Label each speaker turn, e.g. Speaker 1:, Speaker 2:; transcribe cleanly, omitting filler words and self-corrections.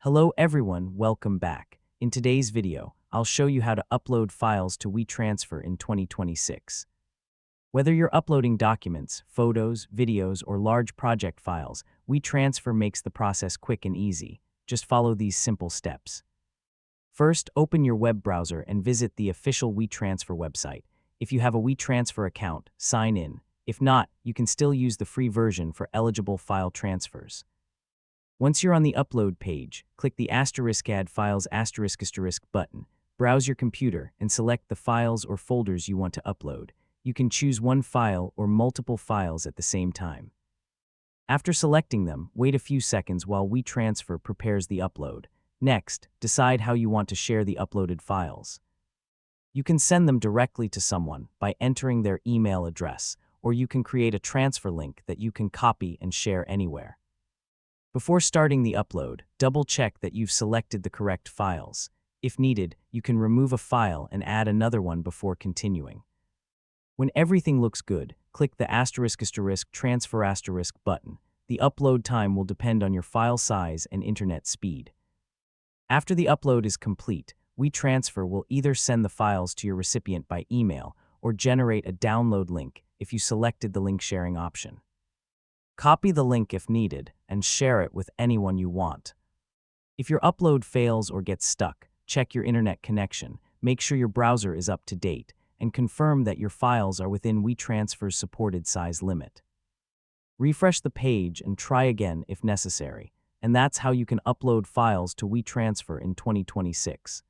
Speaker 1: Hello everyone, welcome back. In today's video, I'll show you how to upload files to WeTransfer in 2026. Whether you're uploading documents, photos, videos, or large project files, WeTransfer makes the process quick and easy. Just follow these simple steps. First, open your web browser and visit the official WeTransfer website. If you have a WeTransfer account, sign in. If not, you can still use the free version for eligible file transfers. Once you're on the upload page, click the *add files * button. Browse your computer and select the files or folders you want to upload. You can choose one file or multiple files at the same time. After selecting them, wait a few seconds while WeTransfer prepares the upload. Next, decide how you want to share the uploaded files. You can send them directly to someone by entering their email address, or you can create a transfer link that you can copy and share anywhere. Before starting the upload, double-check that you've selected the correct files. If needed, you can remove a file and add another one before continuing. When everything looks good, click the * transfer * button. The upload time will depend on your file size and internet speed. After the upload is complete, WeTransfer will either send the files to your recipient by email or generate a download link if you selected the link sharing option. Copy the link if needed and share it with anyone you want. If your upload fails or gets stuck, check your internet connection, make sure your browser is up to date, and confirm that your files are within WeTransfer's supported size limit. Refresh the page and try again if necessary, and that's how you can upload files to WeTransfer in 2026.